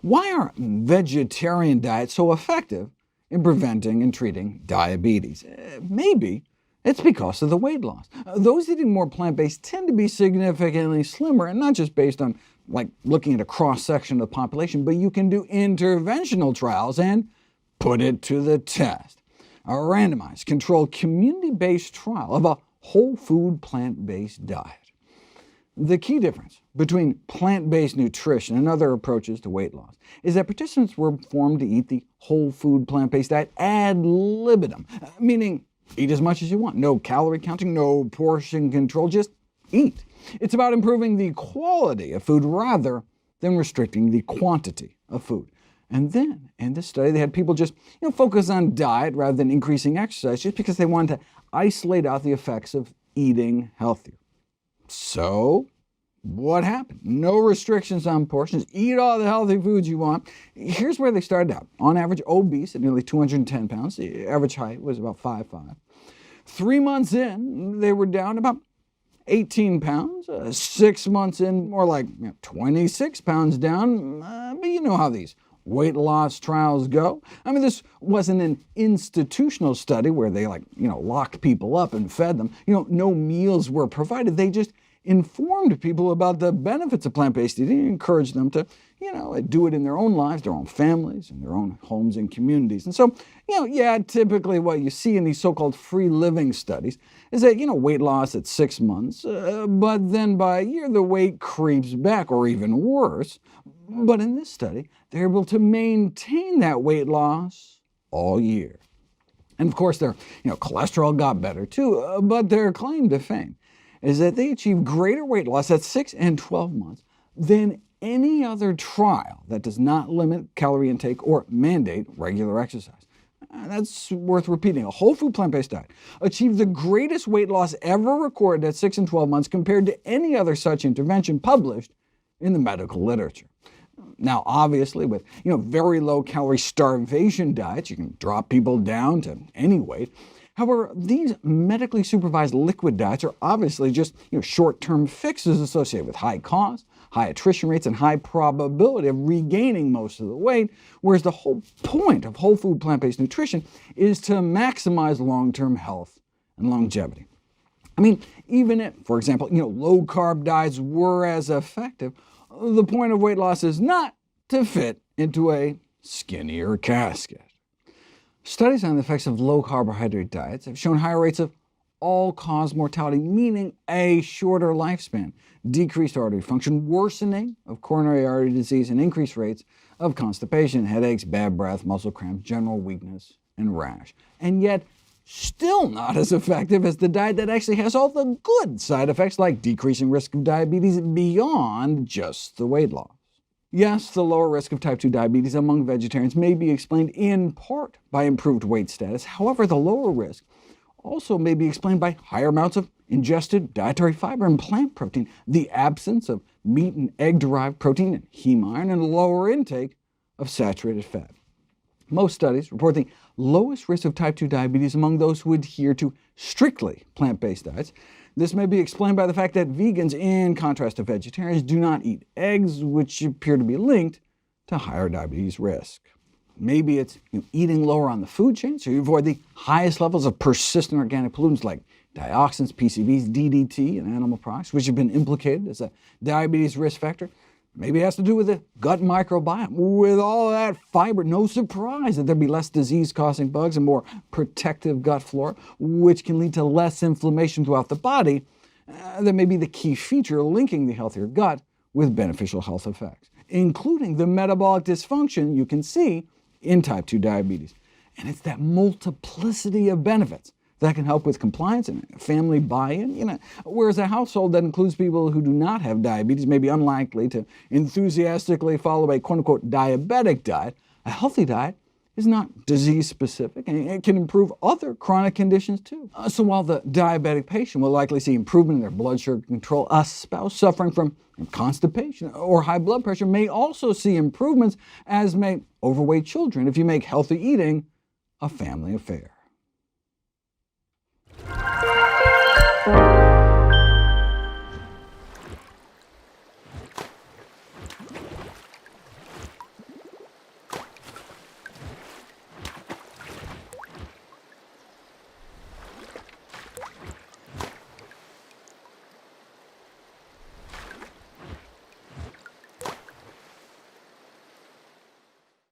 Why are vegetarian diets so effective in preventing and treating diabetes? Maybe it's because of the weight loss. Those eating more plant-based tend to be significantly slimmer, and not just based on looking at a cross-section of the population, but you can do interventional trials and put it to the test. A randomized, controlled, community-based trial of a whole food plant-based diet. The key difference between plant-based nutrition and other approaches to weight loss is that participants were formed to eat the whole food plant-based diet ad libitum, meaning eat as much as you want. No calorie counting, no portion control, just eat. It's about improving the quality of food rather than restricting the quantity of food. And then, in this study, they had people just focus on diet rather than increasing exercise, just because they wanted to isolate out the effects of eating healthier. So, what happened? No restrictions on portions. Eat all the healthy foods you want. Here's where they started out. On average, obese at nearly 210 pounds. The average height was about 5'5". 3 months in, they were down about 18 pounds. 6 months in, more like 26 pounds down. But you know how these weight loss trials go. I mean, this wasn't an institutional study where they locked people up and fed them. No meals were provided. They just informed people about the benefits of plant-based eating and encouraged them to do it in their own lives, their own families, and their own homes and communities. And so, typically what you see in these so-called free living studies is that, weight loss at 6 months, but then by a year the weight creeps back, or even worse. But in this study, they're able to maintain that weight loss all year. And of course, their cholesterol got better too, but their claim to fame is that they achieved greater weight loss at 6 and 12 months than any other trial that does not limit calorie intake or mandate regular exercise. That's worth repeating. A whole food plant-based diet achieved the greatest weight loss ever recorded at 6 and 12 months compared to any other such intervention published in the medical literature. Now, obviously, with very low-calorie starvation diets, you can drop people down to any weight. However, these medically supervised liquid diets are obviously just short-term fixes associated with high cost, high attrition rates, and high probability of regaining most of the weight, whereas the whole point of whole food plant-based nutrition is to maximize long-term health and longevity. I mean, even if, for example, low-carb diets were as effective, the point of weight loss is not to fit into a skinnier casket. Studies on the effects of low-carbohydrate diets have shown higher rates of all-cause mortality, meaning a shorter lifespan, decreased artery function, worsening of coronary artery disease, and increased rates of constipation, headaches, bad breath, muscle cramps, general weakness, and rash. And yet, still not as effective as the diet that actually has all the good side effects like decreasing risk of diabetes beyond just the weight loss. Yes, the lower risk of type 2 diabetes among vegetarians may be explained in part by improved weight status. However, the lower risk also may be explained by higher amounts of ingested dietary fiber and plant protein, the absence of meat and egg-derived protein and heme iron, and a lower intake of saturated fat. Most studies report the lowest risk of type 2 diabetes among those who adhere to strictly plant-based diets. This may be explained by the fact that vegans, in contrast to vegetarians, do not eat eggs, which appear to be linked to higher diabetes risk. Maybe it's eating lower on the food chain, so you avoid the highest levels of persistent organic pollutants like dioxins, PCBs, DDT, and animal products, which have been implicated as a diabetes risk factor. Maybe it has to do with the gut microbiome. With all that fiber, no surprise that there'd be less disease-causing bugs and more protective gut flora, which can lead to less inflammation throughout the body. That may be the key feature linking the healthier gut with beneficial health effects, including the metabolic dysfunction you can see in type 2 diabetes. And it's that multiplicity of benefits that can help with compliance and family buy-in. Whereas a household that includes people who do not have diabetes may be unlikely to enthusiastically follow a quote-unquote diabetic diet, a healthy diet is not disease-specific, and it can improve other chronic conditions too. So while the diabetic patient will likely see improvement in their blood sugar control, a spouse suffering from constipation or high blood pressure may also see improvements, as may overweight children, if you make healthy eating a family affair.